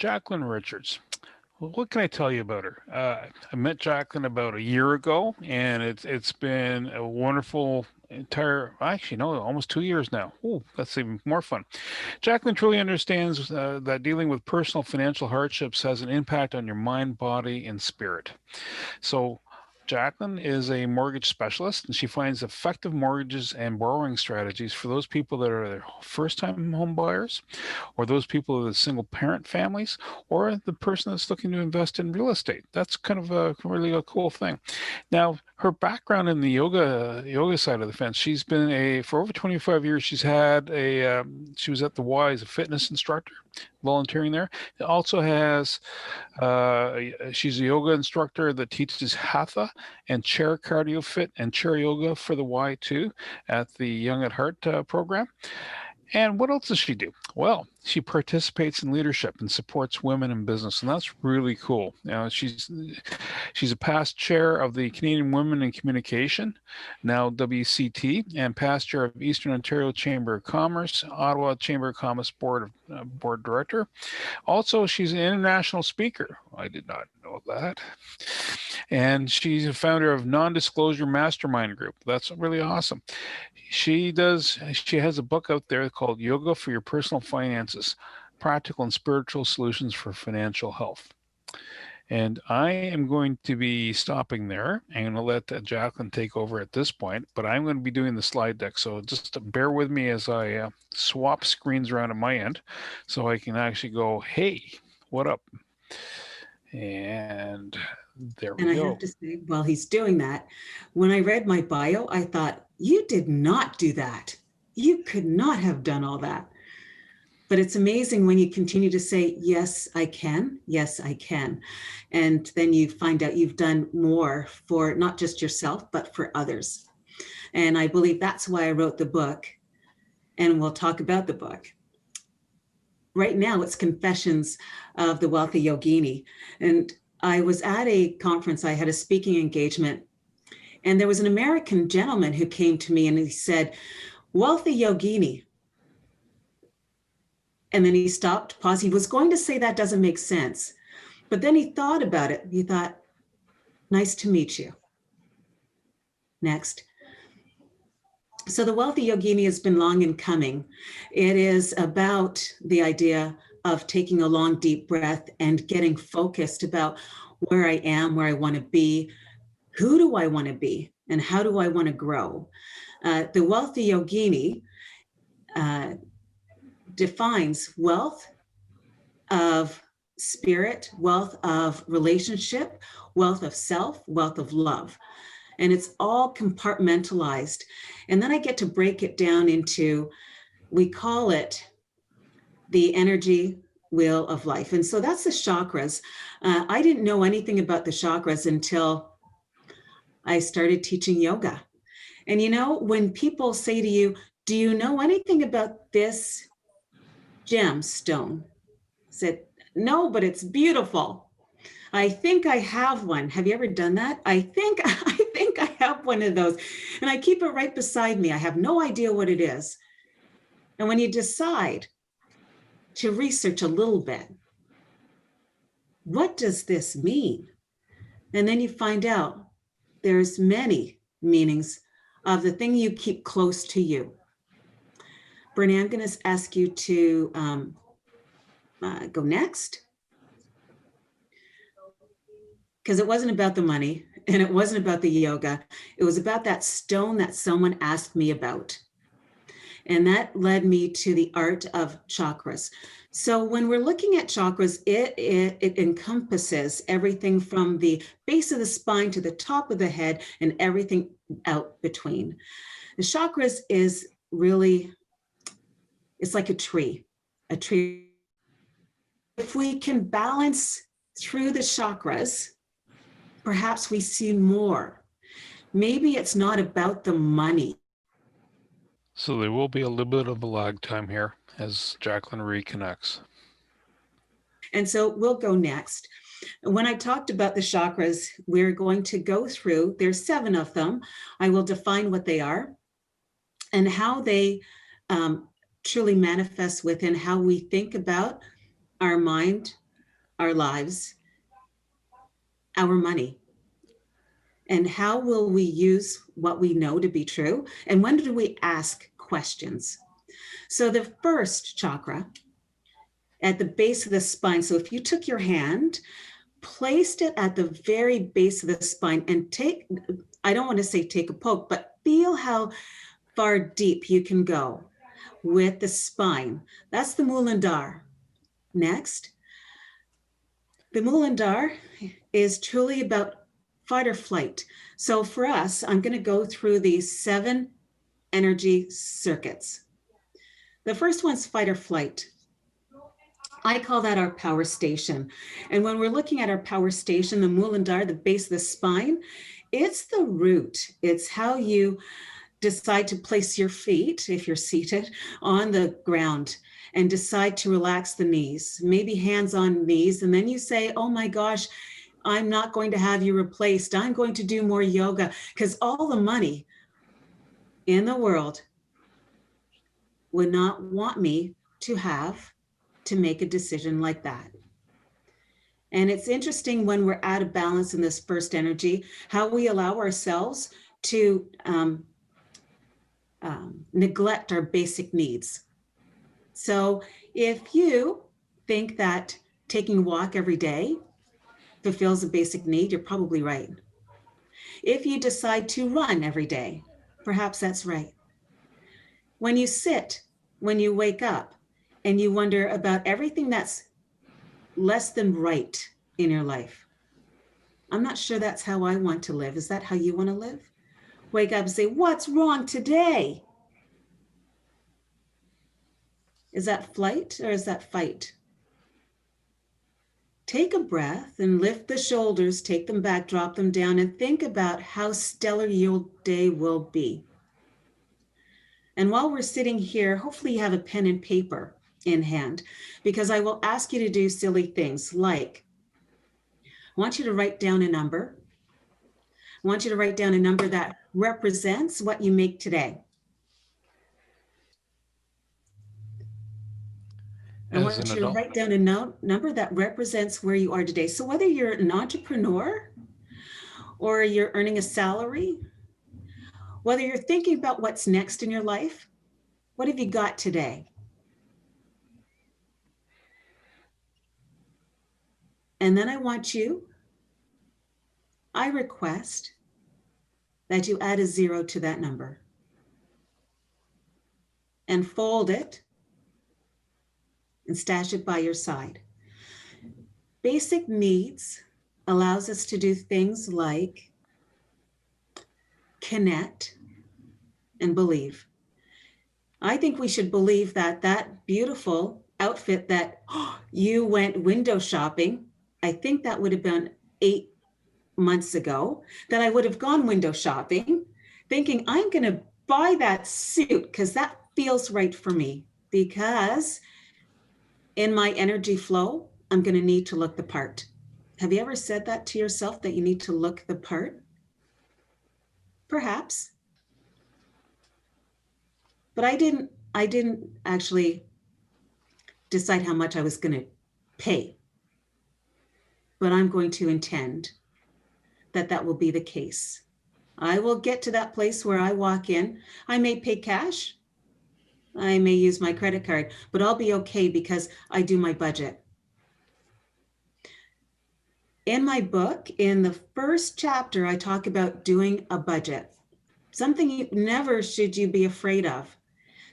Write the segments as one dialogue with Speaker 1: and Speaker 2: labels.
Speaker 1: Jacqueline Richards. Well, what can I tell you about her? I met Jacqueline about a year ago, and it's been a wonderful actually no, almost 2 years now. Oh, that's even more fun. Jacqueline truly understands that dealing with personal financial hardships has an impact on your mind, body, and spirit. So Jacqueline is a mortgage specialist, and she finds effective mortgages and borrowing strategies for those people that are first-time home buyers, or those people with single parent families, or the person that's looking to invest in real estate. That's kind of a really a cool thing. Now, her background in the yoga side of the fence, she's been for over 25 years. She was at the Y as a fitness instructor, volunteering there. Also has she's a yoga instructor that teaches Hatha and chair cardio fit and chair yoga for the Y too at the Young at Heart program. And what else does she do? Well, she participates in leadership and supports women in business, and that's really cool. She's a past chair of the Canadian Women in Communication, now WCT, and past chair of Eastern Ontario Chamber of Commerce, Ottawa Chamber of Commerce Board Director. Also, she's an international speaker. I did not know that. And she's a founder of Non-Disclosure Mastermind Group. That's really awesome. She has a book out there called Yoga for Your Personal Finances, Practical and Spiritual Solutions for Financial Health. And I am going to be stopping there. I'm going to let Jacqueline take over at this point, but I'm going to be doing the slide deck. So just bear with me as I swap screens around at my end so I can actually go, hey, what up? And there we go.
Speaker 2: And I have to say, while he's doing that, when I read my bio, I thought, you did not do that. You could not have done all that. But it's amazing when you continue to say, yes, I can. Yes, I can. And then you find out you've done more for not just yourself, but for others. And I believe that's why I wrote the book. And we'll talk about the book. Right now, it's Confessions of the Wealthy Yogini. And I was at a conference, I had a speaking engagement, and there was an American gentleman who came to me and he said, wealthy Yogini. And then he stopped, paused. He was going to say that doesn't make sense. But then he thought about it. He thought, nice to meet you. Next. So the Wealthy Yogini has been long in coming. It is about the idea of taking a long, deep breath and getting focused about where I am, where I want to be, who do I want to be, and how do I want to grow. The Wealthy Yogini defines wealth of spirit, wealth of relationship, wealth of self, wealth of love. And it's all compartmentalized. And then I get to break it down into, we call it the energy wheel of life. And so that's the chakras. I didn't know anything about the chakras until I started teaching yoga. And you know, when people say to you, do you know anything about this gemstone? I said, no, but it's beautiful. I think I have one. Have you ever done that? I think I have one of those. And I keep it right beside me. I have no idea what it is. And when you decide to research a little bit, what does this mean? And then you find out there's many meanings of the thing you keep close to you. Bernie, I'm going to ask you to go next. Because it wasn't about the money and it wasn't about the yoga. It was about that stone that someone asked me about. And that led me to the art of chakras. So when we're looking at chakras, it encompasses everything from the base of the spine to the top of the head and everything out between. The chakras is really, it's like a tree. If we can balance through the chakras, perhaps we see more. Maybe it's not about the money.
Speaker 1: So there will be a little bit of a lag time here as Jacqueline reconnects.
Speaker 2: And so we'll go next. When I talked about the chakras, we're going to go through, there's 7 of them. I will define what they are and how they truly manifest within how we think about our mind, our lives, our money? And how will we use what we know to be true? And when do we ask questions? So the first chakra at the base of the spine. So if you took your hand, placed it at the very base of the spine and I don't want to say take a poke, but feel how far deep you can go with the spine. That's the Muladhara. Next, the Muladhara is truly about fight or flight. So for us, I'm going to go through these 7 energy circuits. The first one's fight or flight. I call that our power station. And when we're looking at our power station, the Muladhara, the base of the spine, it's the root. It's how you decide to place your feet, if you're seated, on the ground and decide to relax the knees, maybe hands on knees. And then you say, oh my gosh, I'm not going to have you replaced. I'm going to do more yoga, because all the money in the world would not want me to have to make a decision like that. And it's interesting when we're out of balance in this first energy, how we allow ourselves to neglect our basic needs. So if you think that taking a walk every day fulfills a basic need, you're probably right. If you decide to run every day, perhaps that's right. When you sit, when you wake up, and you wonder about everything that's less than right in your life, I'm not sure that's how I want to live. Is that how you want to live? Wake up and say, what's wrong today? Is that flight or is that fight? Take a breath and lift the shoulders, take them back, drop them down, and think about how stellar your day will be. And while we're sitting here, hopefully you have a pen and paper in hand, because I will ask you to do silly things like, I want you to write down a number. I want you to write down a number that represents what you make today. I want you to write down a number that represents where you are today. So whether you're an entrepreneur or you're earning a salary, whether you're thinking about what's next in your life, what have you got today? And then I request that you add a 0 to that number and fold it and stash it by your side. Basic needs allows us to do things like connect and believe. I think we should believe that that beautiful outfit that you went window shopping, I think that would have been 8 months ago, that I would have gone window shopping thinking I'm going to buy that suit because that feels right for me, because in my energy flow, I'm going to need to look the part. Have you ever said that to yourself, that you need to look the part? Perhaps. But I didn't actually decide how much I was going to pay. But I'm going to intend that that will be the case. I will get to that place where I walk in. I may pay cash. I may use my credit card, but I'll be okay because I do my budget. In my book, in the first chapter, I talk about doing a budget. Something you never should you be afraid of.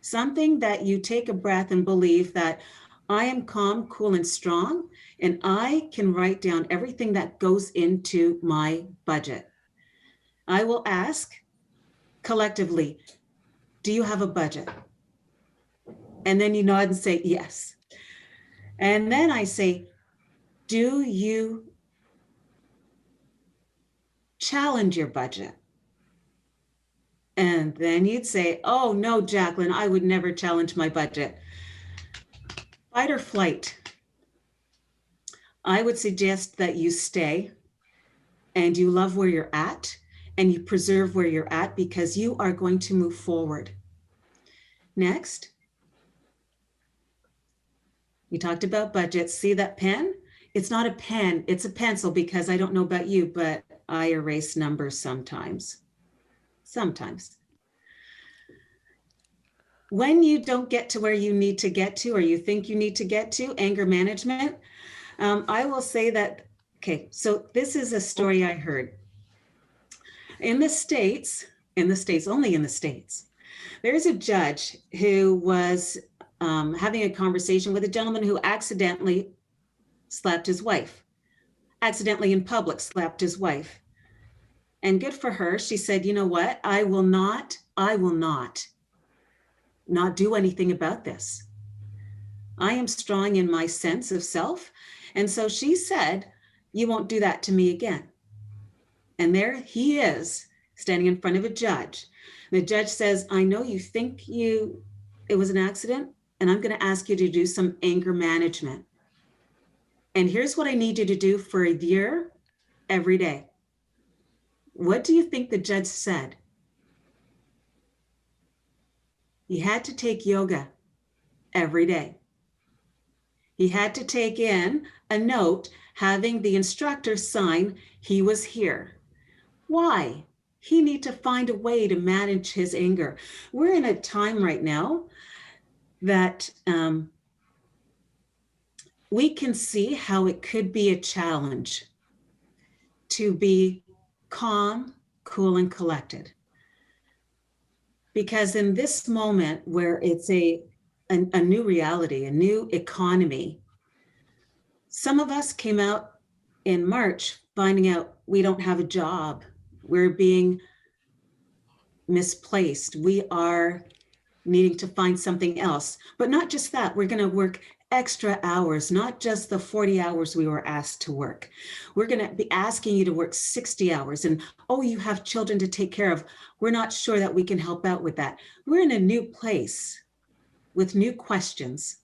Speaker 2: Something that you take a breath and believe that I am calm, cool, and strong, and I can write down everything that goes into my budget. I will ask collectively, do you have a budget? And then you nod and say, yes. And then I say, do you challenge your budget? And then you'd say, oh no, Jacqueline, I would never challenge my budget. Fight or flight. I would suggest that you stay and you love where you're at and you preserve where you're at, because you are going to move forward. Next, we talked about budgets. See that pen? It's not a pen, it's a pencil, because I don't know about you, but I erase numbers sometimes. Sometimes. When you don't get to where you need to get to, or you think you need to get to, anger management, I will say that, okay, so this is a story I heard. In the States, only in the States, there's a judge who was having a conversation with a gentleman who accidentally slapped his wife, accidentally in public slapped his wife. And good for her. She said, you know what? I will not do anything about this. I am strong in my sense of self. And so she said, you won't do that to me again. And there he is standing in front of a judge. The judge says, I know you think it was an accident, and I'm going to ask you to do some anger management. And here's what I need you to do for a year, every day. What do you think the judge said? He had to take yoga every day. He had to take in a note having the instructor sign he was here. Why? He needs to find a way to manage his anger. We're in a time right now that we can see how it could be a challenge to be calm, cool, and collected. Because in this moment where it's a new reality, a new economy, some of us came out in March finding out we don't have a job. We're being misplaced. We are needing to find something else. But not just that, we're going to work extra hours, not just the 40 hours we were asked to work. We're going to be asking you to work 60 hours. And, oh, you have children to take care of. We're not sure that we can help out with that. We're in a new place with new questions.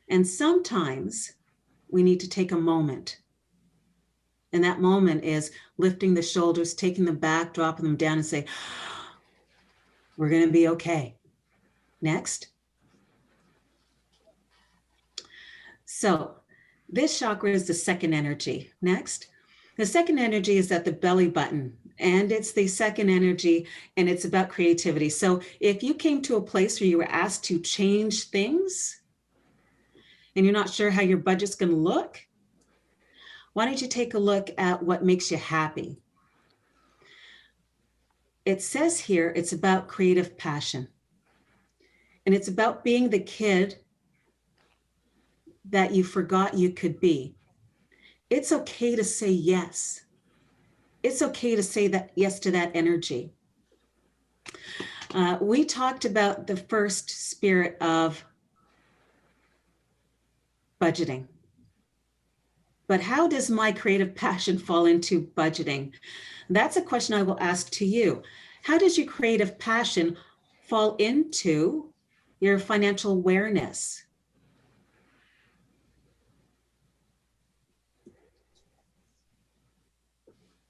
Speaker 2: And sometimes we need to take a moment. And that moment is lifting the shoulders, taking them back, dropping them down, and say, we're going to be okay. Next. So this chakra is the second energy. Next. The second energy is at the belly button, and it's the second energy, and it's about creativity. So if you came to a place where you were asked to change things and you're not sure how your budget's going to look, why don't you take a look at what makes you happy? It says here it's about creative passion. And it's about being the kid that you forgot you could be. It's okay to say yes. It's okay to say that yes to that energy. We talked about the first spirit of budgeting. But how does my creative passion fall into budgeting? That's a question I will ask to you. How does your creative passion fall into your financial awareness?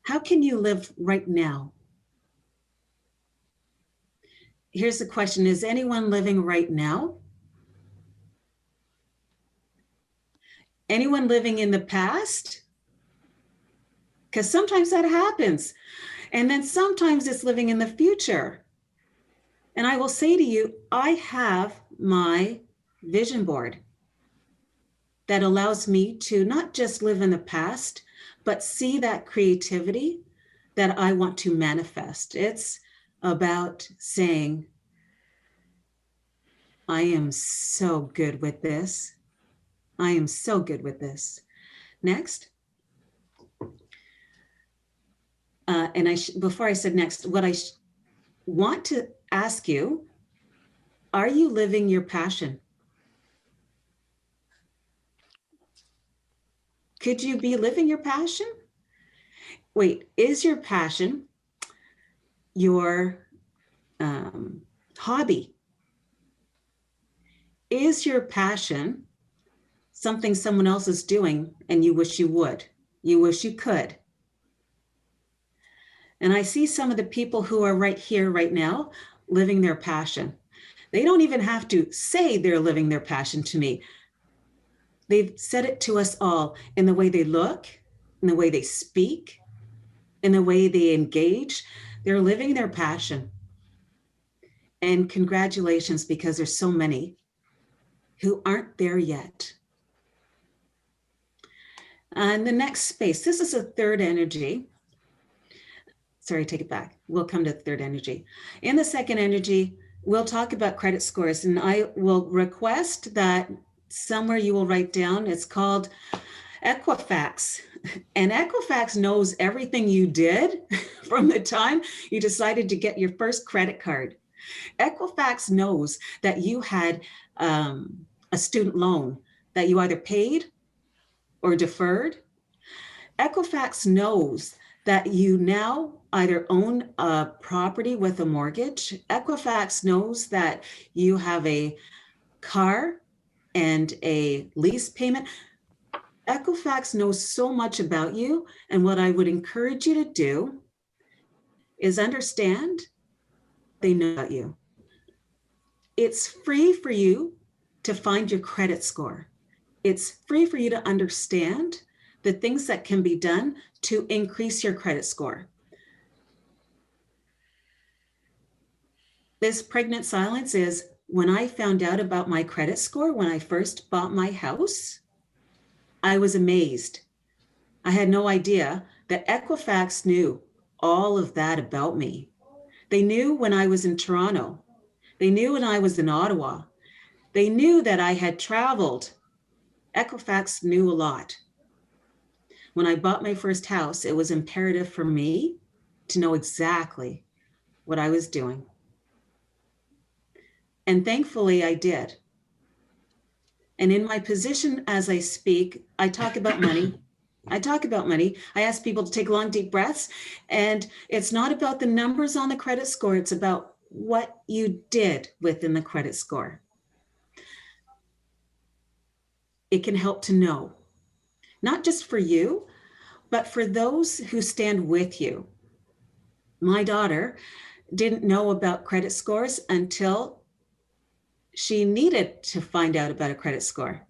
Speaker 2: How can you live right now? Here's the question, is anyone living right now? Anyone living in the past? Because sometimes that happens. And then sometimes it's living in the future. And I will say to you, I have my vision board that allows me to not just live in the past, but see that creativity that I want to manifest. It's about saying, I am so good with this. I am so good with this. Next. Before I said next, what I want to ask you, are you living your passion? Could you be living your passion? Wait, is your passion your hobby? Is your passion something someone else is doing and you wish you would? You wish you could? And I see some of the people who are right here, right now, living their passion. They don't even have to say they're living their passion to me. They've said it to us all in the way they look, in the way they speak, in the way they engage. They're living their passion. And congratulations, because there's so many who aren't there yet. And the next space, this is a third energy. Sorry, take it back. We'll come to the third energy. In the second energy, we'll talk about credit scores, and I will request that somewhere you will write down, it's called Equifax. And Equifax knows everything you did from the time you decided to get your first credit card. Equifax knows that you had a student loan that you either paid or deferred. Equifax knows that you now either own a property with a mortgage. Equifax knows that you have a car and a lease payment. Equifax knows so much about you. And what I would encourage you to do is understand they know about you. It's free for you to find your credit score. It's free for you to understand the things that can be done to increase your credit score. This pregnant silence is when I found out about my credit score, when I first bought my house, I was amazed. I had no idea that Equifax knew all of that about me. They knew when I was in Toronto. They knew when I was in Ottawa. They knew that I had traveled. Equifax knew a lot. When I bought my first house, it was imperative for me to know exactly what I was doing. And thankfully, I did. And in my position as I speak, I talk about money. I talk about money. I ask people to take long, deep breaths. And it's not about the numbers on the credit score. It's about what you did within the credit score. It can help to know, not just for you, but for those who stand with you. My daughter didn't know about credit scores until she needed to find out about a credit score.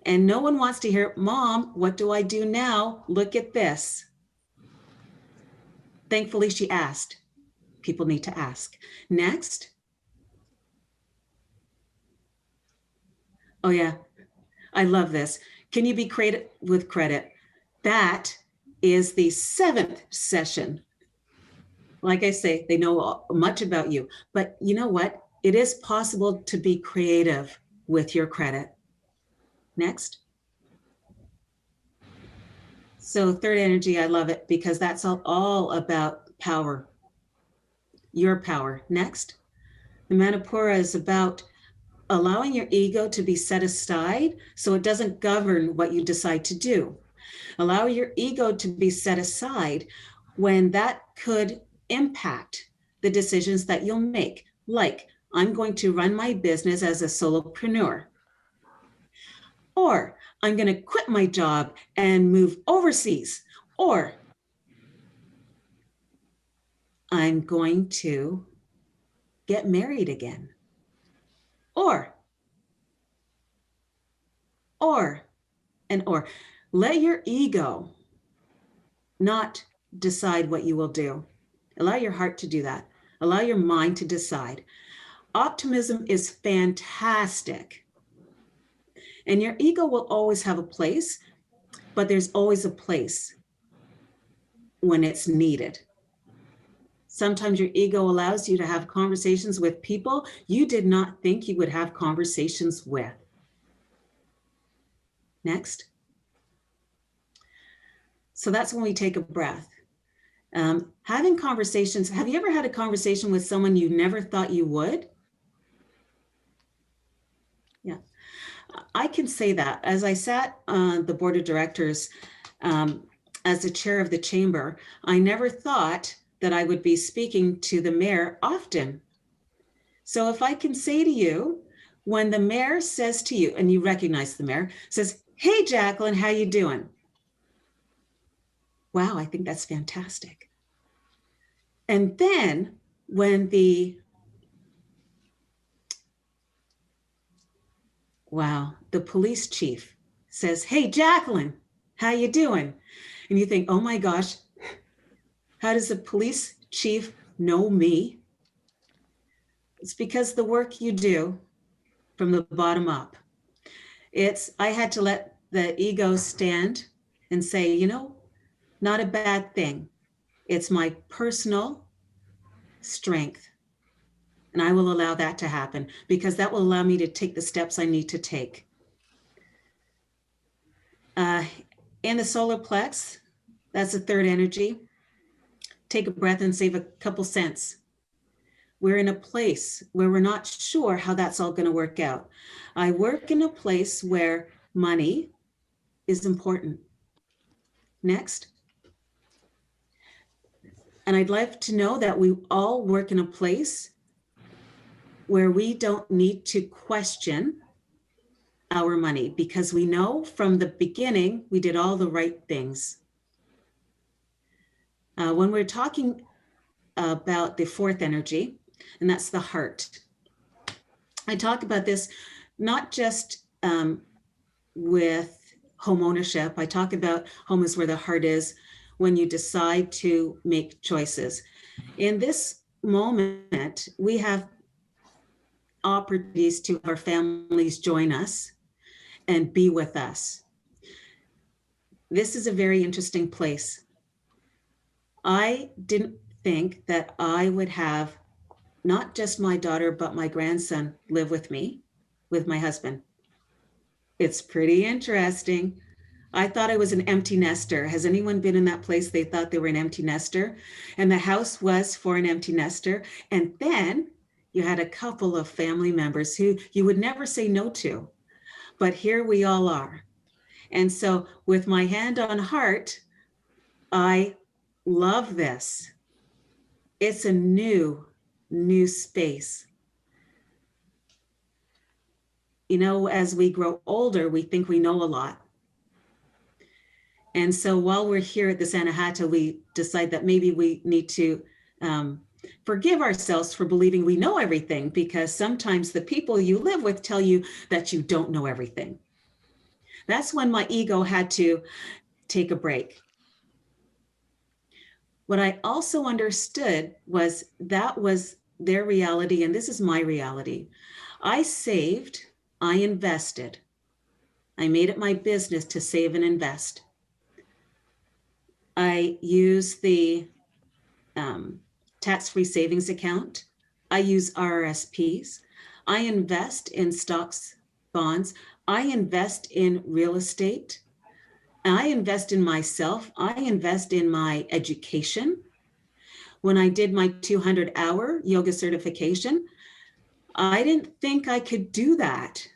Speaker 2: And no one wants to hear, Mom, what do I do now? Look at this. Thankfully, she asked. People need to ask. Next. Oh yeah, I love this. Can you be creative with credit? That is the 7th session. Like I say, they know much about you, but you know what? It is possible to be creative with your credit. Next. So third energy, I love it because that's all about power, your power. Next. The Manipura is about allowing your ego to be set aside so it doesn't govern what you decide to do. Allow your ego to be set aside when that could impact the decisions that you'll make. Like, I'm going to run my business as a solopreneur. Or I'm going to quit my job and move overseas. Or I'm going to get married again. Or. Let your ego not decide what you will do. Allow your heart to do that. Allow your mind to decide. Optimism is fantastic. And your ego will always have a place, but there's always a place when it's needed. Sometimes your ego allows you to have conversations with people you did not think you would have conversations with. Next. So that's when we take a breath. Having conversations. Have you ever had a conversation with someone you never thought you would? Yeah, I can say that. As I sat on the board of directors as the chair of the chamber, I never thought that I would be speaking to the mayor often. So if I can say to you, when the mayor says to you, and you recognize the mayor, says, "Hey, Jacqueline, how you doing?" Wow, I think that's fantastic. And then when the Wow. The police chief says, "Hey, Jacqueline, how you doing?" And you think, oh my gosh, how does the police chief know me? It's because the work you do from the bottom up. I had to let the ego stand and say, not a bad thing. It's my personal strength. And I will allow that to happen because that will allow me to take the steps I need to take. In the solar plex, that's the third energy. Take a breath and save a couple cents. We're in a place where we're not sure how that's all going to work out. I work in a place where money is important. Next. And I'd like to know that we all work in a place where we don't need to question our money because we know from the beginning we did all the right things. When we're talking about the fourth energy, and that's the heart, I talk about this not just with home ownership. I talk about home is where the heart is when you decide to make choices. In this moment, we have opportunities to have our families join us and be with us. This is a very interesting place. I didn't think that I would have not just my daughter, but my grandson live with me, with my husband. It's pretty interesting. I thought I was an empty nester. Has anyone been in that place? They thought they were an empty nester, and the house was for an empty nester. And then you had a couple of family members who you would never say no to, but here we all are. And so with my hand on heart, I love this. It's a new space. As we grow older, we think we know a lot. And so while we're here at the Hatha, we decide that maybe we need to forgive ourselves for believing we know everything, because sometimes the people you live with tell you that you don't know everything. That's when my ego had to take a break. What I also understood was that was their reality, and this is my reality. I saved, I invested. I made it my business to save and invest. I use the tax-free savings account. I use RRSPs. I invest in stocks, bonds. I invest in real estate. I invest in myself. I invest in my education. When I did my 200-hour yoga certification, I didn't think I could do that.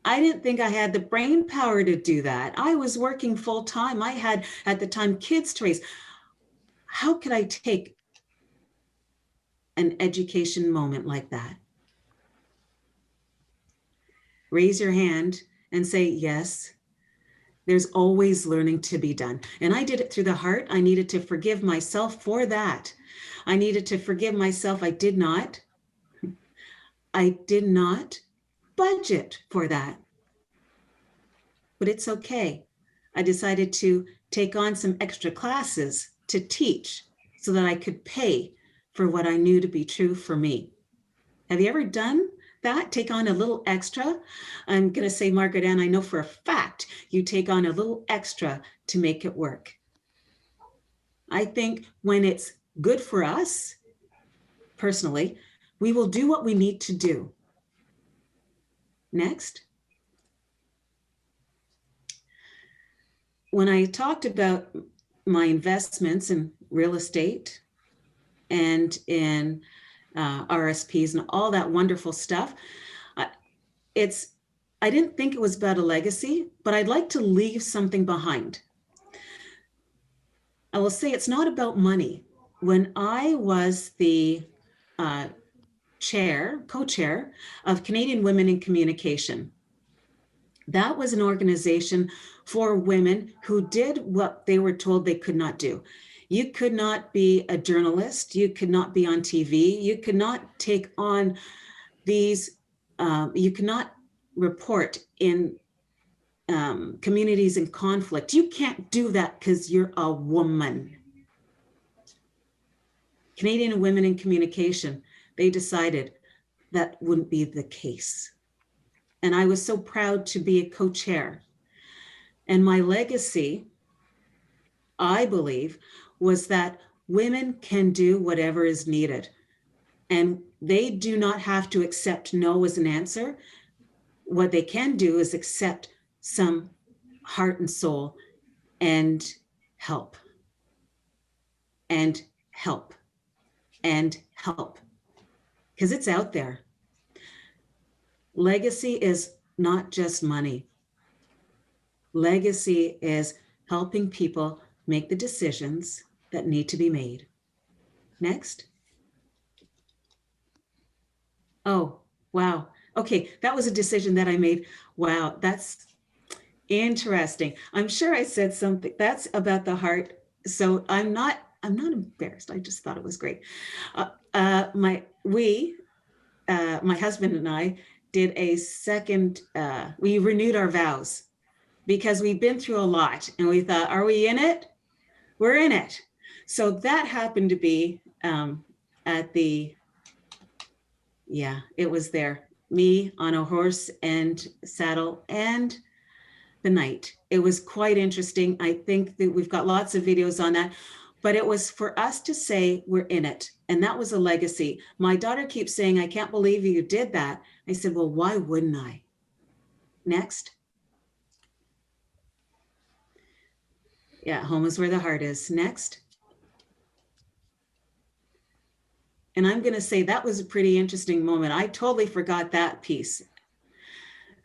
Speaker 2: I didn't think I had the brain power to do that. I was working full time. I had, at the time, kids to raise. How could I take an education moment like that? Raise your hand and say, yes, there's always learning to be done. And I did it through the heart. I needed to forgive myself for that. I needed to forgive myself. I did not budget for that. But it's okay. I decided to take on some extra classes to teach so that I could pay for what I knew to be true for me. Have you ever done that? Take on a little extra? I'm going to say, Margaret Ann, I know for a fact you take on a little extra to make it work. I think when it's good for us, personally, we will do what we need to do. Next. When I talked about my investments in real estate and in RSPs and all that wonderful stuff, I didn't think it was about a legacy, but I'd like to leave something behind. I will say it's not about money. When I was the co-chair of Canadian Women in Communication, that was an organization for women who did what they were told they could not do. You could not be a journalist. You could not be on TV. You could not take on these, you could not report in communities in conflict. You can't do that because you're a woman. Canadian Women in Communication, they decided that wouldn't be the case. And I was so proud to be a co-chair. And my legacy, I believe, was that women can do whatever is needed. And they do not have to accept no as an answer. What they can do is accept some heart and soul and help. And help. And help. Because it's out there. Legacy is not just money. Legacy is helping people make the decisions that need to be made. Next. Oh, wow. Okay, that was a decision that I made. Wow, that's interesting. I'm sure I said something that's about the heart. So I'm not embarrassed. I just thought it was great. My husband and I did a second, we renewed our vows because we've been through a lot and we thought, are we in it? We're in it. So that happened to be at the, yeah, it was there. Me on a horse and saddle and the night. It was quite interesting. I think that we've got lots of videos on that, but it was for us to say we're in it. And that was a legacy. My daughter keeps saying, I can't believe you did that. I said, well, why wouldn't I? Next. Yeah, home is where the heart is. Next. And I'm going to say that was a pretty interesting moment. I totally forgot that piece.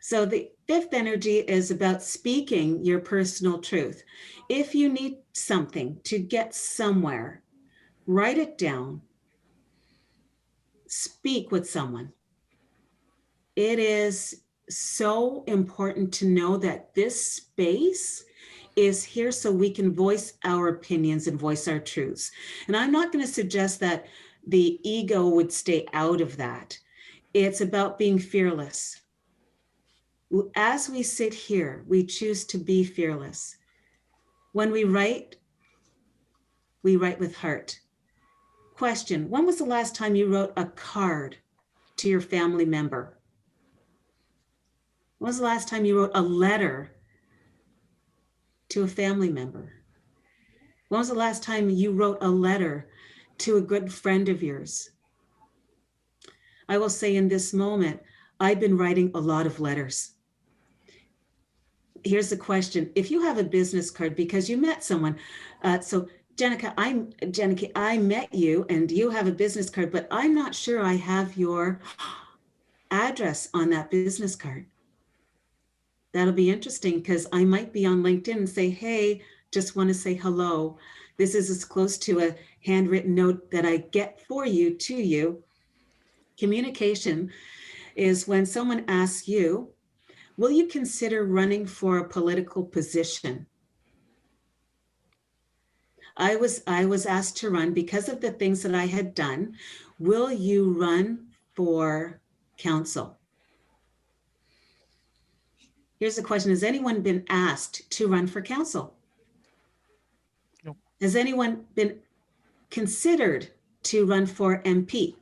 Speaker 2: So the fifth energy is about speaking your personal truth. If you need something to get somewhere, write it down. Speak with someone. It is so important to know that this space is here so we can voice our opinions and voice our truths. And I'm not going to suggest that the ego would stay out of that. It's about being fearless. As we sit here, we choose to be fearless. When we write with heart. Question, when was the last time you wrote a card to your family member? When was the last time you wrote a letter to a family member? When was the last time you wrote a letter to a good friend of yours? I will say in this moment, I've been writing a lot of letters. Here's the question. If you have a business card because you met someone, so Jenica, I met you and you have a business card, but I'm not sure I have your address on that business card. That'll be interesting because I might be on LinkedIn and say, hey, just want to say hello. This is as close to a handwritten note that I get for you to you. Communication is when someone asks you, will you consider running for a political position? I was asked to run because of the things that I had done. Will you run for council? Here's the question. Has anyone been asked to run for council?
Speaker 1: Nope.
Speaker 2: Has anyone been considered to run for MP?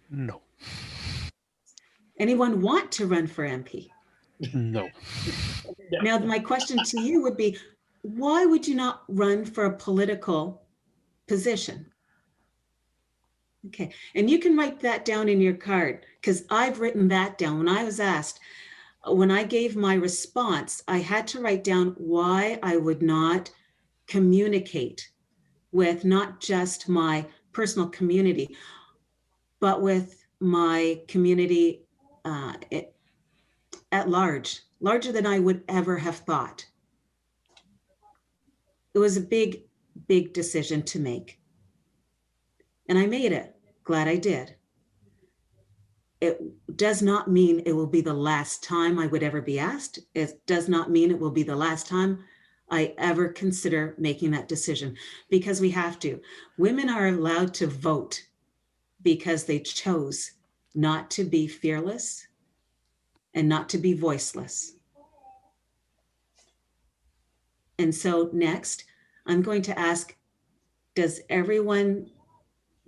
Speaker 1: No.
Speaker 2: Anyone want to run for MP?
Speaker 1: No.
Speaker 2: Now, my question to you would be, why would you not run for a political position? Okay, and you can write that down in your card because I've written that down. When I was asked, when I gave my response, I had to write down why I would not communicate with not just my personal community, but with my community at large, larger than I would ever have thought. It was a big, big decision to make. And I made it. Glad I did. It does not mean it will be the last time I would ever be asked. It does not mean it will be the last time I ever consider making that decision, because we have to. Women are allowed to vote because they chose not to be fearless and not to be voiceless. And so next, I'm going to ask, does everyone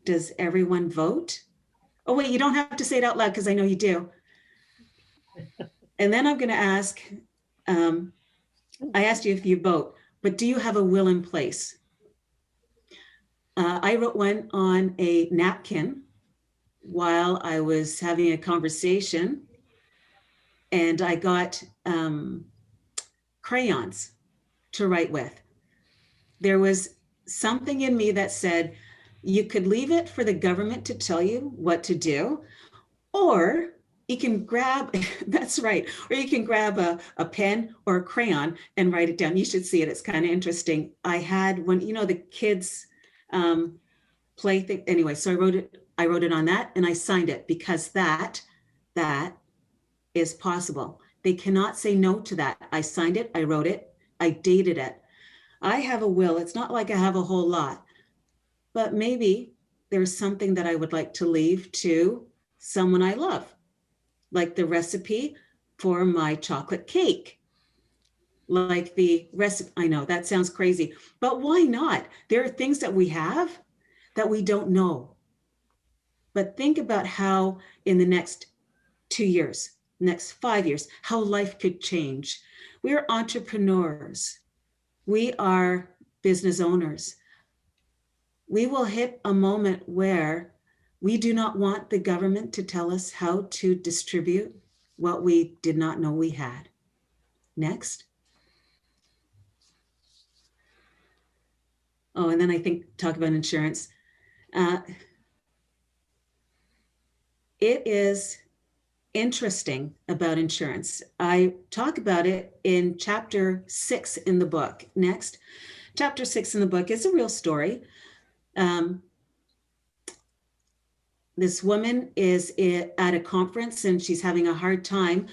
Speaker 2: vote? Oh, wait, you don't have to say it out loud because I know you do. And then I'm going to ask, I asked you if you vote, but do you have a will in place? I wrote one on a napkin while I was having a conversation, and I got crayons to write with. There was something in me that said, you could leave it for the government to tell you what to do, or you can grab, that's right, or you can grab a pen or a crayon and write it down. You should see it. It's kind of interesting. I had when, the kids play thing. Anyway, so I wrote it on that and I signed it because that is possible. They cannot say no to that. I signed it, I wrote it, I dated it. I have a will. It's not like I have a whole lot, but maybe there's something that I would like to leave to someone I love, like the recipe for my chocolate cake, like the recipe. I know that sounds crazy, but why not? There are things that we have that we don't know. But think about how in the next 2 years, next 5 years, how life could change. We are entrepreneurs. We are business owners. We will hit a moment where we do not want the government to tell us how to distribute what we did not know we had. Next. Oh, and then I think talk about insurance. It is interesting about insurance. I talk about it in chapter 6 in the book. Next. Chapter 6 in the book is a real story. This woman is at a conference and she's having a hard time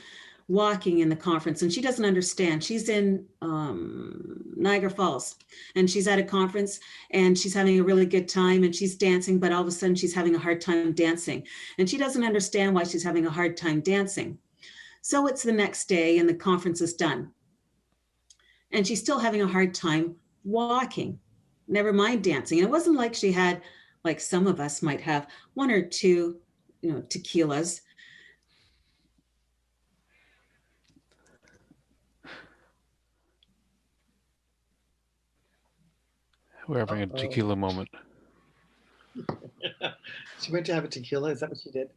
Speaker 2: walking in the conference, and she doesn't understand. She's in Niagara Falls, and she's at a conference and she's having a really good time and she's dancing, but all of a sudden she's having a hard time dancing, and she doesn't understand why she's having a hard time dancing. So it's the next day and the conference is done, and she's still having a hard time walking, never mind dancing. And it wasn't like she had, like some of us might have, 1 or 2, tequilas.
Speaker 1: We're having a tequila moment.
Speaker 3: She went to have a tequila. Is that what she did?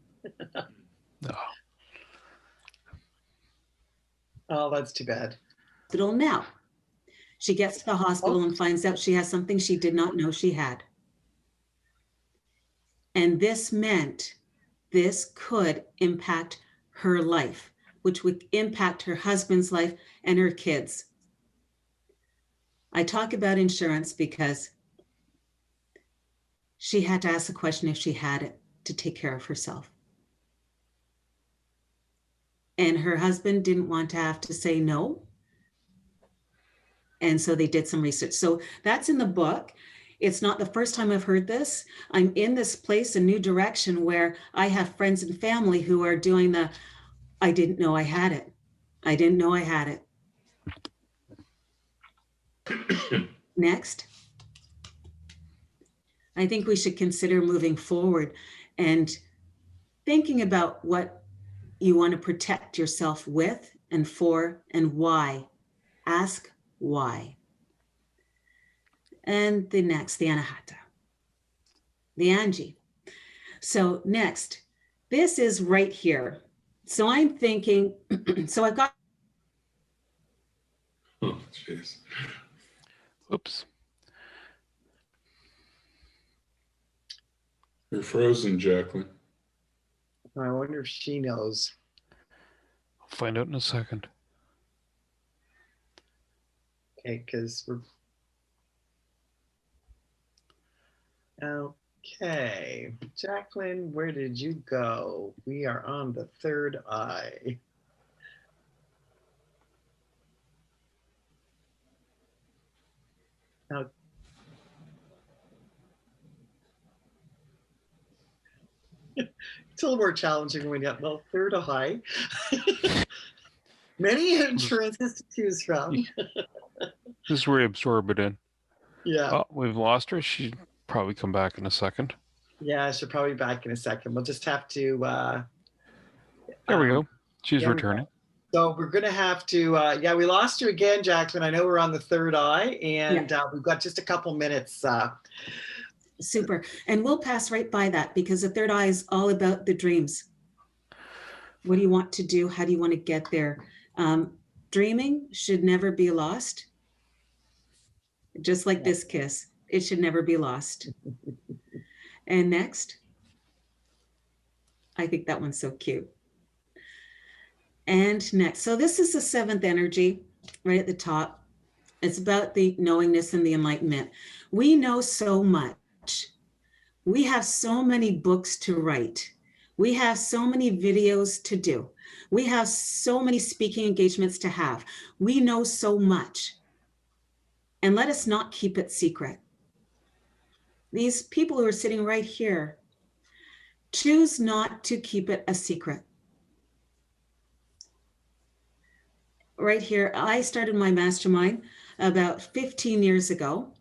Speaker 1: No.
Speaker 3: Oh, that's too bad.
Speaker 2: Now, she gets to the hospital and finds out she has something she did not know she had. And this meant this could impact her life, which would impact her husband's life and her kids. I talk about insurance because she had to ask the question if she had it to take care of herself. And her husband didn't want to have to say no. And so they did some research. So that's in the book. It's not the first time I've heard this. I'm in this place, a new direction, where I have friends and family who are doing I didn't know I had it. I didn't know I had it. Next. I think we should consider moving forward and thinking about what you want to protect yourself with and for and why. Ask why. And the next, the Anahata, the Angie. So next, this is right here. So I'm thinking, so I've got.
Speaker 4: Oh, jeez.
Speaker 1: Oops.
Speaker 4: You're frozen, Jacqueline.
Speaker 3: I wonder if she knows.
Speaker 1: I'll find out in a second.
Speaker 3: Okay, because we're... Okay. Jacqueline, where did you go? We are on the third eye. Now, It's a little more challenging when you have, well, third eye. Many entrances to choose from.
Speaker 1: Just reabsorb it in.
Speaker 3: Yeah.
Speaker 1: Oh, we've lost her. She'd probably come back in a second.
Speaker 3: Yeah, she'll probably be back in a second. We'll just have to.
Speaker 1: There we go. She's
Speaker 3: there we
Speaker 1: returning.
Speaker 3: So we're going to have to, yeah, we lost you again, Jacqueline. I know we're on the third eye, and we've got just a couple minutes.
Speaker 2: Super. And we'll pass right by that because the third eye is all about the dreams. What do you want to do? How do you want to get there? Dreaming should never be lost. Just like this kiss, it should never be lost. And next, I think that one's so cute. And next, so this is the seventh energy right at the top. It's about the knowingness and the enlightenment. We know so much. We have so many books to write. We have so many videos to do. We have so many speaking engagements to have. We know so much. And let us not keep it secret. These people who are sitting right here, choose not to keep it a secret. Right here, I started my mastermind about 15 years ago,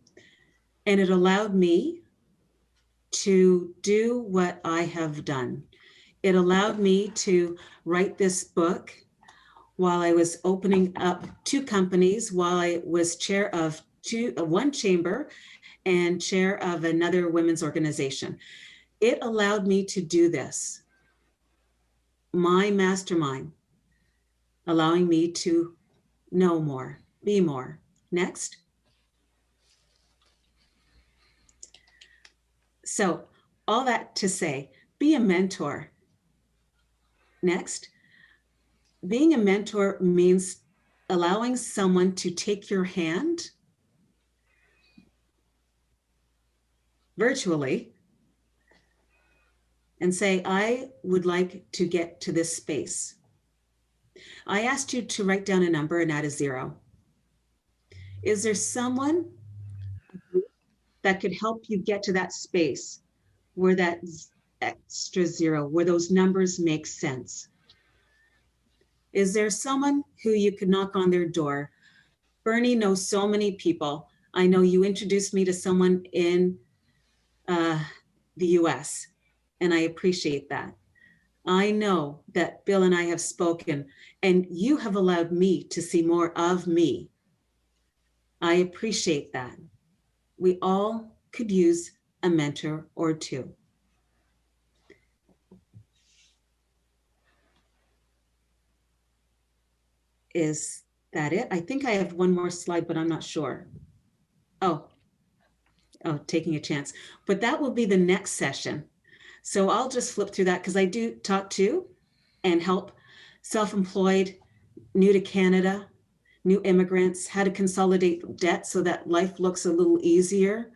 Speaker 2: and it allowed me to do what I have done. It allowed me to write this book while I was opening up 2 companies, while I was chair of one chamber and chair of another women's organization. It allowed me to do this. My mastermind, allowing me to know more, be more. Next. So all that to say, be a mentor. Next. Being a mentor means allowing someone to take your hand virtually and say, I would like to get to this space. I asked you to write down a number and add a 0. Is there someone that could help you get to that space where that extra 0, where those numbers make sense? Is there someone who you could knock on their door? Bernie knows so many people. I know you introduced me to someone in the US, and I appreciate that. I know that Bill and I have spoken, and you have allowed me to see more of me. I appreciate that. We all could use a mentor or 2. Is that it? I think I have one more slide, but I'm not sure. Oh, taking a chance. But that will be the next session. So I'll just flip through that because I do talk to and help self-employed, new to Canada, new immigrants, how to consolidate debt so that life looks a little easier.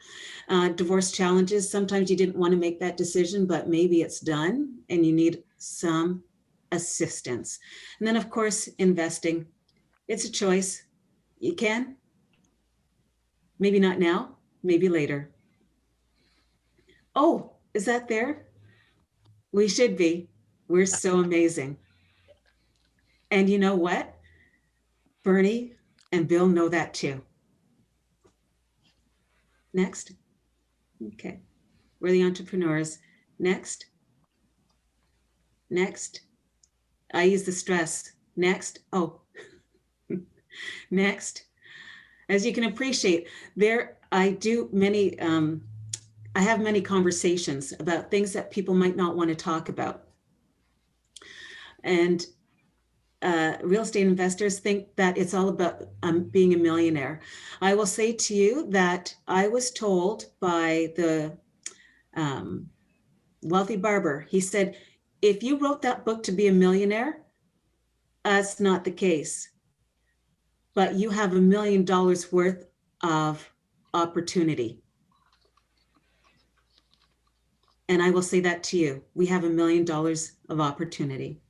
Speaker 2: Divorce challenges. Sometimes you didn't want to make that decision, but maybe it's done and you need some assistance. And then of course, investing. It's a choice. You can. Maybe not now, maybe later. Oh, is that there? We should be. We're so amazing. And you know what? Bernie and Bill know that too. Next. Okay. We're the entrepreneurs. Next. Next. I use the stress. Next. Oh. Next. As you can appreciate, I have many conversations about things that people might not want to talk about. And real estate investors think that it's all about being a millionaire. I will say to you that I was told by the wealthy barber, he said, if you wrote that book to be a millionaire, that's not the case. But you have $1 million worth of opportunity. And I will say that to you. We have $1 million of opportunity.